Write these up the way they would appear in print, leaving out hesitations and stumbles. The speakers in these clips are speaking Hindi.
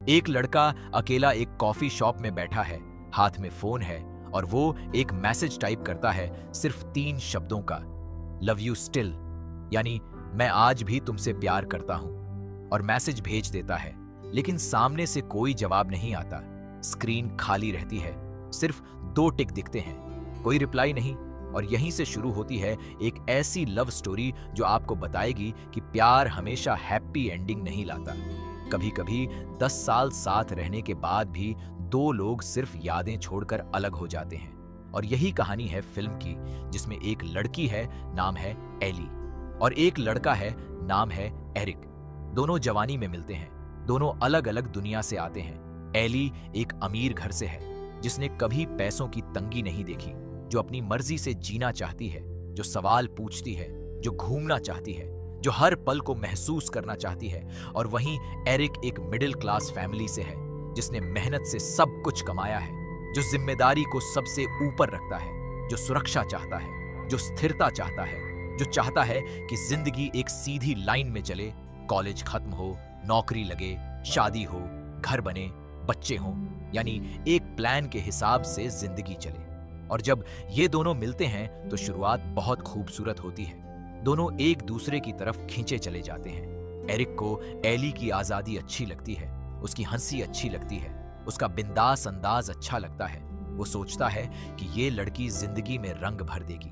एक लड़का अकेला एक कॉफी शॉप में बैठा है, हाथ में फोन है और वो एक मैसेज टाइप करता है सिर्फ 3 शब्दों का, लव यू स्टिल, यानी मैं आज भी तुमसे प्यार करता हूं, और मैसेज भेज देता है। लेकिन सामने से कोई जवाब नहीं आता। स्क्रीन खाली रहती है, सिर्फ 2 टिक दिखते हैं, कोई रिप्लाई नहीं। और यहीं से शुरू होती है एक ऐसी लव स्टोरी जो आपको बताएगी कि प्यार हमेशा हैप्पी एंडिंग नहीं लाता। कभी कभी 10 साल साथ रहने के बाद भी 2 लोग सिर्फ यादें छोड़कर अलग हो जाते हैं। और यही कहानी है फिल्म की, जिसमें एक लड़की है, नाम है एली, और एक लड़का है, नाम है एरिक। दोनों जवानी में मिलते हैं, दोनों अलग अलग दुनिया से आते हैं। एली एक अमीर घर से है, जिसने कभी पैसों की तंगी नहीं देखी, जो अपनी मर्जी से जीना चाहती है, जो सवाल पूछती है, जो घूमना चाहती है, जो हर पल को महसूस करना चाहती है। और वहीं एरिक एक मिडिल क्लास फैमिली से है, जिसने मेहनत से सब कुछ कमाया है, जो जिम्मेदारी को सबसे ऊपर रखता है, जो सुरक्षा चाहता है, जो स्थिरता चाहता है, जो चाहता है कि जिंदगी एक सीधी लाइन में चले, कॉलेज खत्म हो, नौकरी लगे, शादी हो, घर बने, बच्चे हों, यानी एक प्लान के हिसाब से जिंदगी चले। और जब ये दोनों मिलते हैं तो शुरुआत बहुत खूबसूरत होती है। दोनों एक दूसरे की तरफ खींचे चले जाते हैं। एरिक को एली की आजादी अच्छी लगती है, उसकी हंसी अच्छी लगती है, उसका बिंदास अंदाज अच्छा लगता है। वो सोचता है कि ये लड़की जिंदगी में रंग भर देगी।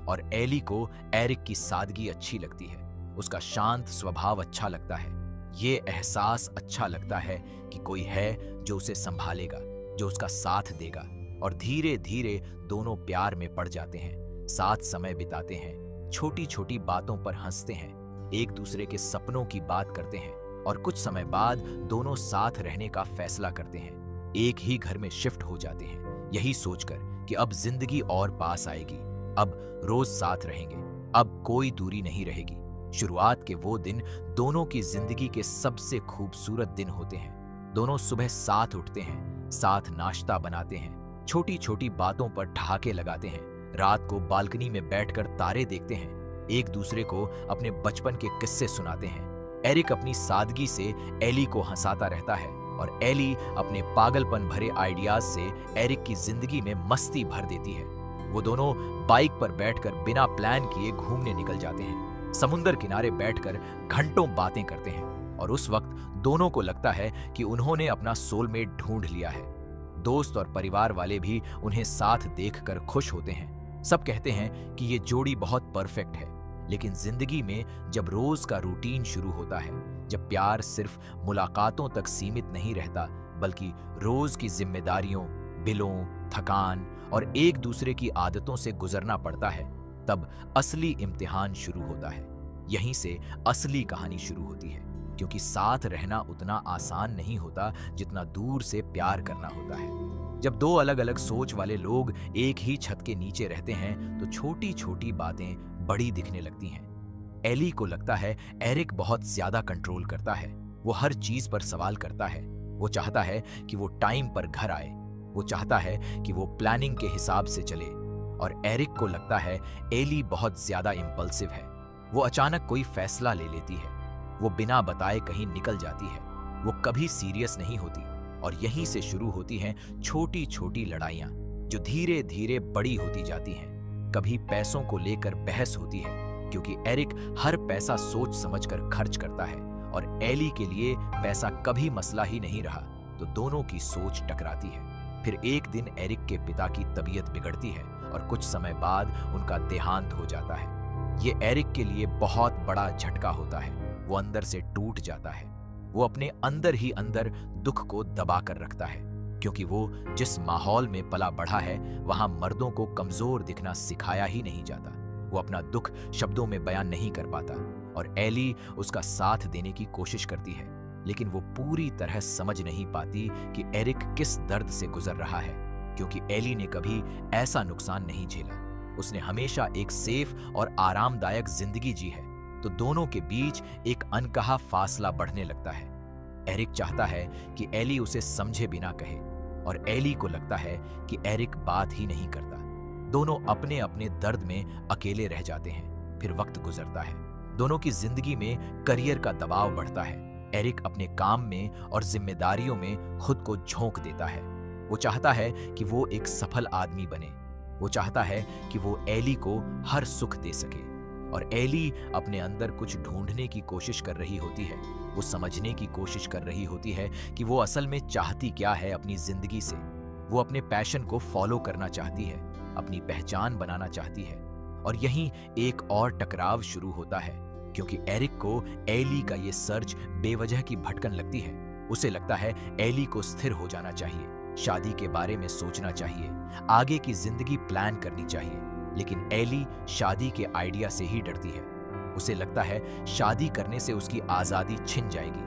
और एली को एरिक की सादगी अच्छी लगती है, उसका शांत स्वभाव अच्छा लगता है। ये एहसास अच्छा लगता है कि कोई है जो उसे संभालेगा, जो उसका साथ देगा। और धीरे धीरे दोनों प्यार में पड़ जाते हैं, साथ समय बिताते हैं, छोटी छोटी बातों पर हंसते हैं, एक दूसरे के सपनों की बात करते हैं। और कुछ समय बाद दोनों साथ रहने का फैसला करते हैं, एक ही घर में शिफ्ट हो जाते हैं, यही सोचकर कि अब जिंदगी और पास आएगी, अब रोज साथ रहेंगे, अब कोई दूरी नहीं रहेगी। शुरुआत के वो दिन दोनों की जिंदगी के सबसे खूबसूरत दिन होते हैं। दोनों सुबह साथ उठते हैं, साथ नाश्ता बनाते हैं, छोटी छोटी बातों पर ठहाके लगाते हैं, रात को बालकनी में बैठकर तारे देखते हैं, एक दूसरे को अपने बचपन के किस्से सुनाते हैं। एरिक अपनी सादगी से एली को हंसाता रहता है और एली अपने पागलपन भरे आइडियाज से एरिक की जिंदगी में मस्ती भर देती है। वो दोनों बाइक पर बैठकर बिना प्लान किए घूमने निकल जाते हैं, समुंदर किनारे बैठकर घंटों बातें करते हैं। और उस वक्त दोनों को लगता है कि उन्होंने अपना सोलमेट ढूंढ लिया है। दोस्त और परिवार वाले भी उन्हें साथ देखकर खुश होते हैं। सब कहते हैं कि ये जोड़ी बहुत परफेक्ट है। लेकिन जिंदगी में जब रोज का रूटीन शुरू होता है, जब प्यार सिर्फ मुलाकातों तक सीमित नहीं रहता, बल्कि रोज की जिम्मेदारियों, बिलों, थकान और एक दूसरे की आदतों से गुजरना पड़ता है, तब असली इम्तिहान शुरू होता है। यहीं से असली कहानी शुरू होती है, क्योंकि साथ रहना उतना आसान नहीं होता जितना दूर से प्यार करना होता है। जब 2 अलग अलग सोच वाले लोग एक ही छत के नीचे रहते हैं तो छोटी छोटी बातें बड़ी दिखने लगती हैं। एली को लगता है एरिक बहुत ज्यादा कंट्रोल करता है, वो हर चीज पर सवाल करता है, वो चाहता है कि वो टाइम पर घर आए, वो चाहता है कि वो प्लानिंग के हिसाब से चले। और एरिक को लगता है एली बहुत ज्यादा इंपल्सिव है, वो अचानक कोई फैसला ले लेती है, वो बिना बताए कहीं निकल जाती है, वो कभी सीरियस नहीं होती। और यहीं से शुरू होती हैं छोटी छोटी लड़ाइयां, जो धीरे धीरे बड़ी होती जाती हैं। कभी पैसों को लेकर बहस होती है, क्योंकि एरिक हर पैसा सोच समझकर खर्च करता है और एली के लिए पैसा कभी मसला ही नहीं रहा, तो दोनों की सोच टकराती है। फिर एक दिन एरिक के पिता की तबीयत बिगड़ती है और कुछ समय बाद उनका देहांत हो जाता है। ये एरिक के लिए बहुत बड़ा झटका होता है, वो अंदर से टूट जाता है। वो अपने अंदर ही अंदर दुख को दबा कर रखता है, क्योंकि वो जिस माहौल में पला बढ़ा है वहां मर्दों को कमजोर दिखना सिखाया ही नहीं जाता। वो अपना दुख शब्दों में बयान नहीं कर पाता और एली उसका साथ देने की कोशिश करती है, लेकिन वो पूरी तरह समझ नहीं पाती कि एरिक किस दर्द से गुजर रहा है, क्योंकि एली ने कभी ऐसा नुकसान नहीं झेला। उसने हमेशा एक सेफ और आरामदायक जिंदगी जी है। तो दोनों के बीच एक अनकहा फासला बढ़ने लगता है। एरिक चाहता है कि एली उसे समझे बिना कहे, और एली को लगता है कि एरिक बात ही नहीं करता। दोनों अपने अपने दर्द में अकेले रह जाते हैं। फिर वक्त गुजरता है, दोनों की जिंदगी में करियर का दबाव बढ़ता है। एरिक अपने काम में और जिम्मेदारियों में खुद को झोंक देता है। वो चाहता है कि वो एक सफल आदमी बने। वो चाहता है कि वो एली को हर सुख दे सके। और एली अपने अंदर कुछ ढूंढने की कोशिश कर रही होती है। वो समझने की कोशिश कर रही होती है कि वो असल में चाहती क्या है अपनी जिंदगी से। वो अपने पैशन को फॉलो करना चाहती है, अपनी पहचान बनाना चाहती है। और यहीं एक और टकराव शुरू होता है, क्योंकि एरिक को एली का ये सर्च बेवजह की भटकन लगती है। उसे लगता है एली को स्थिर हो जाना चाहिए, शादी के बारे में सोचना चाहिए, आगे की जिंदगी प्लान करनी चाहिए। लेकिन एली शादी के आइडिया से ही डरती है। उसे लगता है शादी करने से उसकी आजादी छिन जाएगी,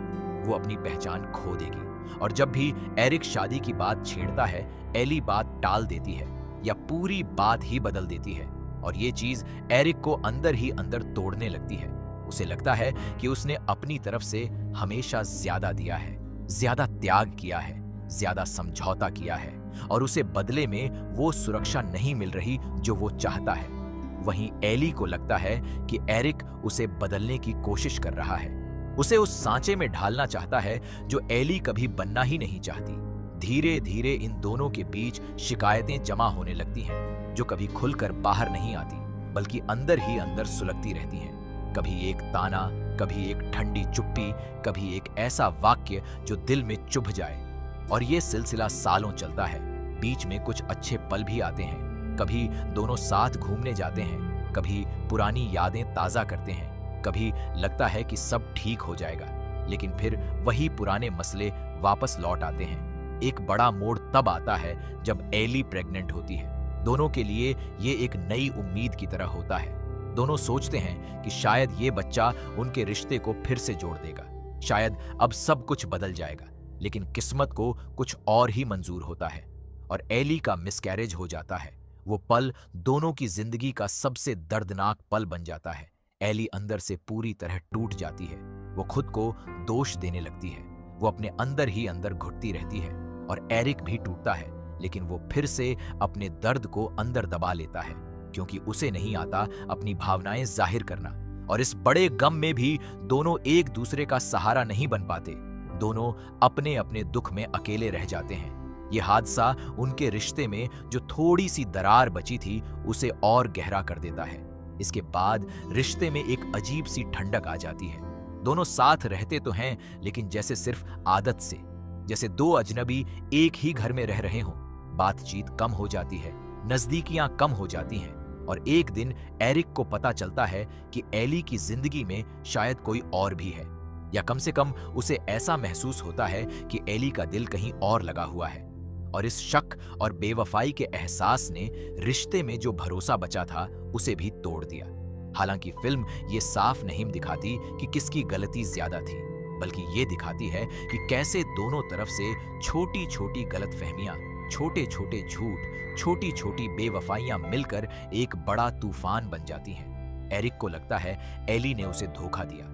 वो अपनी पहचान खो देगी। और जब भी एरिक शादी की बात छेड़ता है, एली बात टाल देती है या पूरी बात ही बदल देती है। और ये चीज एरिक को अंदर ही अंदर तोड़ने लगती है। उसे लगता है कि उसने अपनी तरफ से हमेशा ज्यादा दिया है, ज्यादा त्याग किया है, ज्यादा समझौता किया है, और उसे बदले में वो सुरक्षा नहीं मिल रही जो वो चाहता है। वहीं एली को लगता है कि एरिक उसे बदलने की कोशिश कर रहा है, उसे उस सांचे में ढालना चाहता है जो एली कभी बनना ही नहीं चाहती। धीरे धीरे इन दोनों के बीच शिकायतें जमा होने लगती हैं, जो कभी खुलकर बाहर नहीं आती, बल्कि अंदर ही अंदर सुलगती रहती हैं। कभी एक ताना, कभी एक ठंडी चुप्पी, कभी एक ऐसा वाक्य जो दिल में चुभ जाए। और ये सिलसिला सालों चलता है। बीच में कुछ अच्छे पल भी आते हैं। कभी दोनों साथ घूमने जाते हैं, कभी पुरानी यादें ताजा करते हैं, कभी लगता है कि सब ठीक हो जाएगा, लेकिन फिर वही पुराने मसले वापस लौट आते हैं। एक बड़ा मोड़ तब आता है जब एली प्रेग्नेंट होती है। दोनों के लिए ये एक नई उम्मीद की तरह होता है। दोनों सोचते हैं कि शायद ये बच्चा उनके रिश्ते को फिर से जोड़ देगा, शायद अब सब कुछ बदल जाएगा। लेकिन किस्मत को कुछ और ही मंजूर होता है और एली का मिसकैरेज हो जाता है। वो पल दोनों की जिंदगी का सबसे दर्दनाक पल बन जाता है। एली अंदर से पूरी तरह टूट जाती है। वो खुद को दोष देने लगती है। वो अपने अंदर ही अंदर घुटती रहती है। और एरिक भी टूटता है, लेकिन वो फिर से अपने दर्द को अंदर दबा लेता है, क्योंकि उसे नहीं आता अपनी भावनाएं जाहिर करना। और इस बड़े गम में भी दोनों एक दूसरे का सहारा नहीं बन पाते। दोनों अपने अपने दुख में अकेले रह जाते हैं। ये हादसा उनके रिश्ते में जो थोड़ी सी दरार बची थी उसे और गहरा कर देता है। इसके बाद रिश्ते में एक अजीब सी ठंडक आ जाती है। दोनों साथ रहते तो हैं, लेकिन जैसे सिर्फ आदत से, जैसे दो अजनबी एक ही घर में रह रहे हों। बातचीत कम हो जाती है, नजदीकियां कम हो जाती हैं। और एक दिन एरिक को पता चलता है कि एली की जिंदगी में शायद कोई और भी है, या कम से कम उसे ऐसा महसूस होता है कि एली का दिल कहीं और लगा हुआ है। और इस शक और बेवफाई के एहसास ने रिश्ते में जो भरोसा बचा था उसे भी तोड़ दिया। हालांकि फिल्म ये साफ नहीं दिखाती कि किसकी गलती ज्यादा थी, बल्कि ये दिखाती है कि कैसे दोनों तरफ से छोटी छोटी गलतफहमियां, छोटे छोटे झूठ, छोटी छोटी बेवफाइयां मिलकर एक बड़ा तूफान बन जाती हैं। एरिक को लगता है एली ने उसे धोखा दिया,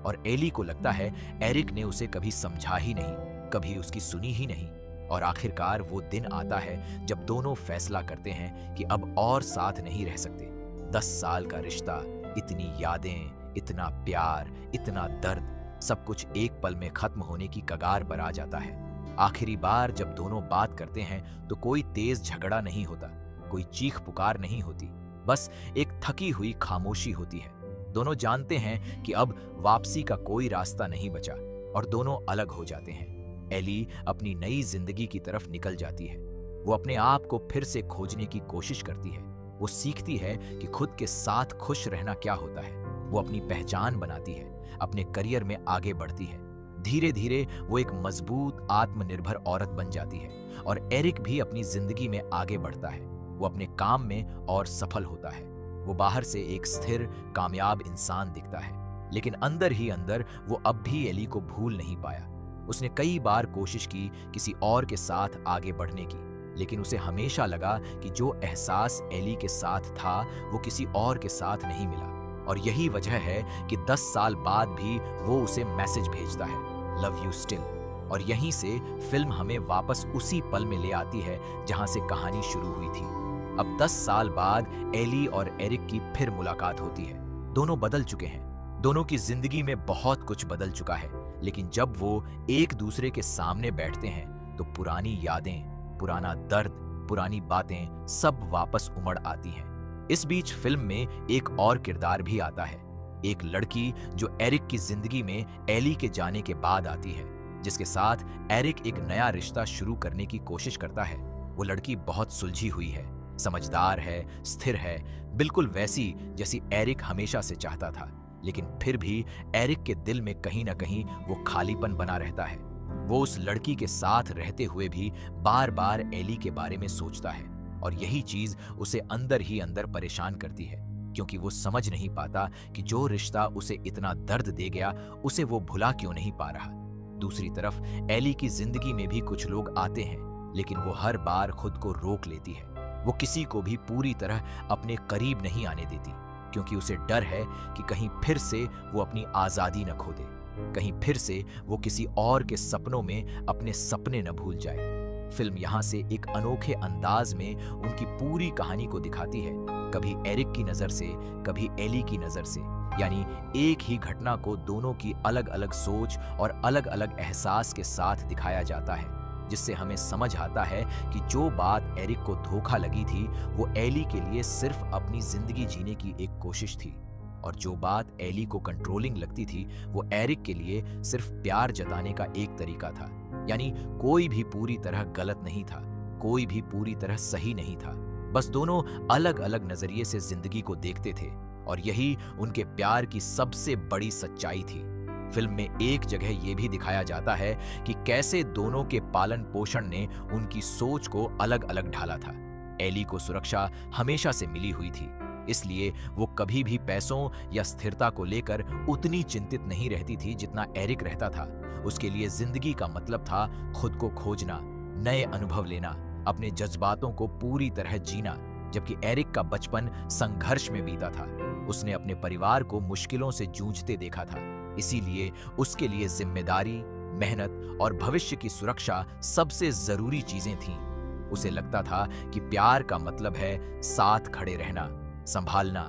और एली को लगता है एरिक ने उसे कभी समझा ही नहीं, कभी उसकी सुनी ही नहीं। और आखिरकार वो दिन आता है जब दोनों फैसला करते हैं कि अब और साथ नहीं रह सकते। 10 साल का रिश्ता, इतनी यादें, इतना प्यार, इतना दर्द, सब कुछ एक पल में खत्म होने की कगार पर आ जाता है। आखिरी बार जब दोनों बात करते हैं तो कोई तेज झगड़ा नहीं होता, कोई चीख पुकार नहीं होती, बस एक थकी हुई खामोशी होती है। दोनों जानते हैं कि अब वापसी का कोई रास्ता नहीं बचा, और दोनों अलग हो जाते हैं। एली अपनी नई जिंदगी की तरफ निकल जाती है। वो अपने आप को फिर से खोजने की कोशिश करती है। वो सीखती है कि खुद के साथ खुश रहना क्या होता है। वो अपनी पहचान बनाती है, अपने करियर में आगे बढ़ती है। धीरे धीरे वो एक मजबूत, आत्मनिर्भर औरत बन जाती है। और एरिक भी अपनी जिंदगी में आगे बढ़ता है। वो अपने काम में और सफल होता है। वो बाहर से एक स्थिर, कामयाब इंसान दिखता है, लेकिन अंदर ही अंदर वो अब भी एली को भूल नहीं पाया। उसने कई बार कोशिश की किसी और के साथ आगे बढ़ने की, लेकिन उसे हमेशा लगा कि जो एहसास एली के साथ था वो किसी और के साथ नहीं मिला। और यही वजह है कि 10 साल बाद भी वो उसे मैसेज भेजता है, लव यू स्टिल। और यहीं से फिल्म हमें वापस उसी पल में ले आती है जहां से कहानी शुरू हुई थी। अब 10 साल बाद एली और एरिक की फिर मुलाकात होती है। दोनों बदल चुके हैं, दोनों की जिंदगी में बहुत कुछ बदल चुका है, लेकिन जब वो एक दूसरे के सामने बैठते हैं तो पुरानी यादें, पुराना दर्द, पुरानी बातें सब वापस उमड़ आती हैं। इस बीच फिल्म में एक और किरदार भी आता है, एक लड़की जो एरिक की जिंदगी में एली के जाने के बाद आती है, जिसके साथ एरिक एक नया रिश्ता शुरू करने की कोशिश करता है। वो लड़की बहुत सुलझी हुई है, समझदार है, स्थिर है, बिल्कुल वैसी जैसी एरिक हमेशा से चाहता था। लेकिन फिर भी एरिक के दिल में कहीं ना कहीं वो खालीपन बना रहता है। वो उस लड़की के साथ रहते हुए भी बार बार एली के बारे में सोचता है और यही चीज उसे अंदर ही अंदर परेशान करती है, क्योंकि वो समझ नहीं पाता कि जो रिश्ता उसे इतना दर्द दे गया उसे वो भुला क्यों नहीं पा रहा। दूसरी तरफ एली की जिंदगी में भी कुछ लोग आते हैं, लेकिन वो हर बार खुद को रोक लेती है। वो किसी को भी पूरी तरह अपने करीब नहीं आने देती, क्योंकि उसे डर है कि कहीं फिर से वो अपनी आजादी न खो दे, कहीं फिर से वो किसी और के सपनों में अपने सपने न भूल जाए। फिल्म यहाँ से एक अनोखे अंदाज में उनकी पूरी कहानी को दिखाती है, कभी एरिक की नजर से, कभी एली की नजर से, यानी एक ही घटना को दोनों की अलग अलग सोच और अलग अलग एहसास के साथ दिखाया जाता है, जिससे हमें समझ आता है कि जो बात एरिक को धोखा लगी थी वो एली के लिए सिर्फ अपनी जिंदगी जीने की एक कोशिश थी, और जो बात एली को कंट्रोलिंग लगती थी वो एरिक के लिए सिर्फ प्यार जताने का एक तरीका था। यानी कोई भी पूरी तरह गलत नहीं था, कोई भी पूरी तरह सही नहीं था, बस दोनों अलग अलग नजरिए से जिंदगी को देखते थे, और यही उनके प्यार की सबसे बड़ी सच्चाई थी। फिल्म में एक जगह यह भी दिखाया जाता है कि कैसे दोनों के पालन पोषण ने उनकी सोच को अलग अलग ढाला था। एली को सुरक्षा हमेशा से मिली हुई थी, इसलिए वो कभी भी पैसों या स्थिरता को लेकर उतनी चिंतित नहीं रहती थी जितना एरिक रहता था। उसके लिए जिंदगी का मतलब था खुद को खोजना, नए अनुभव लेना, अपने जज्बातों को पूरी तरह जीना, जबकि एरिक का बचपन संघर्ष में बीता था। उसने अपने परिवार को मुश्किलों से जूझते देखा था, इसीलिए उसके लिए जिम्मेदारी, मेहनत और भविष्य की सुरक्षा सबसे जरूरी चीजें थीं। उसे लगता था कि प्यार का मतलब है साथ खड़े रहना, संभालना,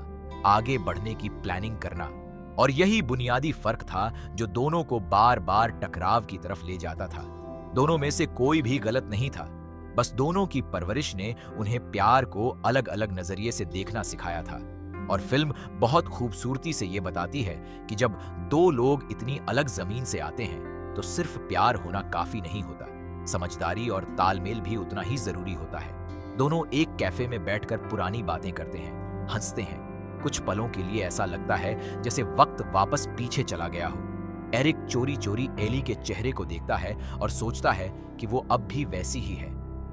आगे बढ़ने की प्लानिंग करना, और यही बुनियादी फर्क था जो दोनों को बार बार टकराव की तरफ ले जाता था। दोनों में से कोई भी गलत नहीं था, बस दोनों की परवरिश ने उन्हें प्यार को अलग अलग नजरिए से देखना सिखाया था। और फिल्म बहुत खूबसूरती से ये बताती है कि जब दो लोग इतनी अलग जमीन से आते हैं तो सिर्फ प्यार होना काफी नहीं होता, समझदारी और तालमेल भी उतना ही जरूरी होता है। दोनों एक कैफे में बैठकर पुरानी बातें करते हैं, हंसते हैं। कुछ पलों के लिए ऐसा लगता है जैसे वक्त वापस पीछे चला गया हो। एरिक चोरी चोरी एली के चेहरे को देखता है और सोचता है कि वो अब भी वैसी ही है,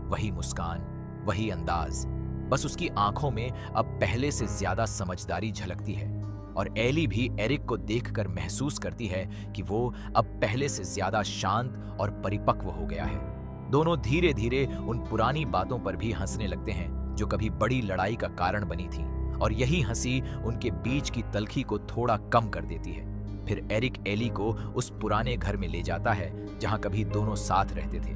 वही मुस्कान, वही अंदाज, बस उसकी आंखों में अब पहले से ज्यादा समझदारी झलकती है। और एली भी एरिक को देखकर महसूस करती है कि वो अब पहले से ज्यादा शांत और परिपक्व हो गया है। दोनों धीरे धीरे उन पुरानी बातों पर भी हंसने लगते हैं जो कभी बड़ी लड़ाई का कारण बनी थी, और यही हंसी उनके बीच की तल्खी को थोड़ा कम कर देती है। फिर एरिक एली को उस पुराने घर में ले जाता है जहां कभी दोनों साथ रहते थे।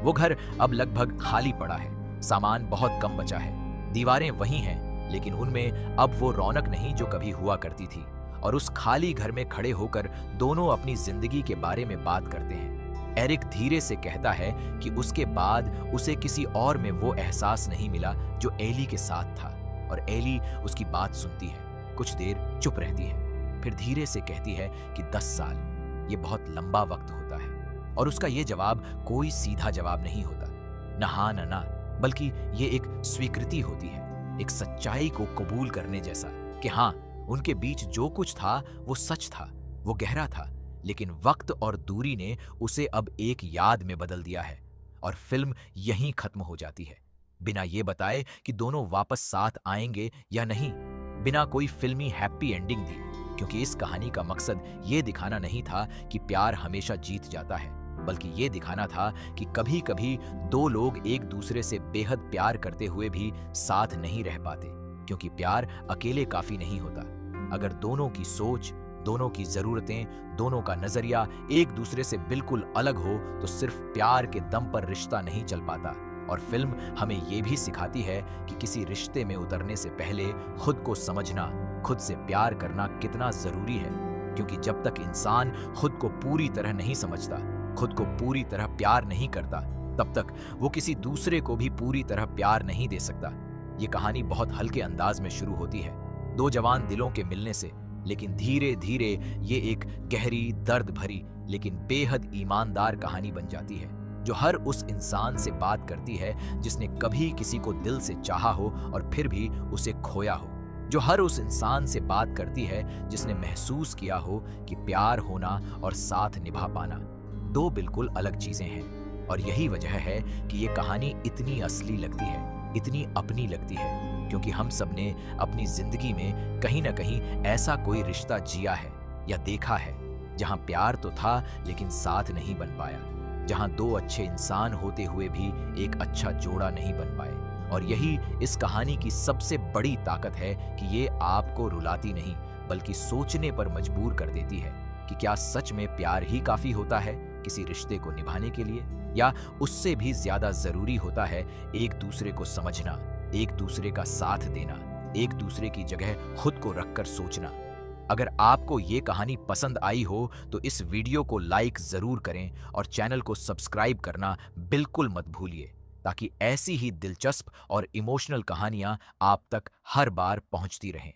वो घर अब लगभग खाली पड़ा है, सामान बहुत कम बचा है, दीवारें वही हैं, लेकिन उनमें अब वो रौनक नहीं जो कभी हुआ करती थी। और उस खाली घर में खड़े होकर दोनों अपनी जिंदगी के बारे में बात करते हैं। एरिक धीरे से कहता है कि उसके बाद उसे किसी और में वो एहसास नहीं मिला जो एली के साथ था, और एली उसकी बात सुनती है, कुछ देर चुप रहती है, फिर धीरे से कहती है कि 10 साल ये बहुत लंबा वक्त होता है। और उसका ये जवाब कोई सीधा जवाब नहीं होता, न हाँ न ना, बल्कि ये एक स्वीकृति होती है, एक सच्चाई को कबूल करने जैसा कि हाँ, उनके बीच जो कुछ था वो सच था, वो गहरा था, लेकिन वक्त और दूरी ने उसे अब एक याद में बदल दिया है। और फिल्म यहीं खत्म हो जाती है, बिना ये बताए कि दोनों वापस साथ आएंगे या नहीं, बिना कोई फिल्मी हैप्पी एंडिंग दी, क्योंकि इस कहानी का मकसद ये दिखाना नहीं था कि प्यार हमेशा जीत जाता है, बल्कि ये दिखाना था कि कभी कभी दो लोग एक दूसरे से बेहद प्यार करते हुए भी साथ नहीं रह पाते, क्योंकि प्यार अकेले काफी नहीं होता। अगर दोनों की सोच, दोनों की जरूरतें, दोनों का नजरिया एक दूसरे से बिल्कुल अलग हो तो सिर्फ प्यार के दम पर रिश्ता नहीं चल पाता। और फिल्म हमें ये भी सिखाती है कि किसी रिश्ते में उतरने से पहले खुद को समझना, खुद से प्यार करना कितना जरूरी है। क्योंकि जब तक इंसान खुद को पूरी तरह नहीं समझता, खुद को पूरी तरह प्यार नहीं करता, तब तक वो किसी दूसरे को भी पूरी तरह प्यार नहीं दे सकता। ये कहानी बहुत हल्के अंदाज में शुरू होती है, दो जवान दिलों के मिलने से, लेकिन धीरे धीरे ये एक गहरी, दर्द भरी लेकिन बेहद ईमानदार कहानी बन जाती है, जो हर उस इंसान से बात करती है जिसने कभी किसी को दिल से चाहा हो और फिर भी उसे खोया हो, जो हर उस इंसान से बात करती है जिसने महसूस किया हो कि प्यार होना और साथ निभा पाना दो बिल्कुल अलग चीजें हैं। और यही वजह है कि ये कहानी इतनी असली लगती है, इतनी अपनी लगती है, क्योंकि हम सब ने अपनी जिंदगी में कहीं ना कहीं ऐसा कोई रिश्ता जिया है या देखा है जहां प्यार तो था लेकिन साथ नहीं बन पाया, जहां दो अच्छे इंसान होते हुए भी एक अच्छा जोड़ा नहीं बन पाए। और यही इस कहानी की सबसे बड़ी ताकत है कि ये आपको रुलाती नहीं बल्कि सोचने पर मजबूर कर देती है कि क्या सच में प्यार ही काफी होता है किसी रिश्ते को निभाने के लिए, या उससे भी ज्यादा जरूरी होता है एक दूसरे को समझना, एक दूसरे का साथ देना, एक दूसरे की जगह खुद को रखकर सोचना। अगर आपको ये कहानी पसंद आई हो तो इस वीडियो को लाइक जरूर करें और चैनल को सब्सक्राइब करना बिल्कुल मत भूलिए, ताकि ऐसी ही दिलचस्प और इमोशनल कहानियां आप तक हर बार पहुंचती रहें।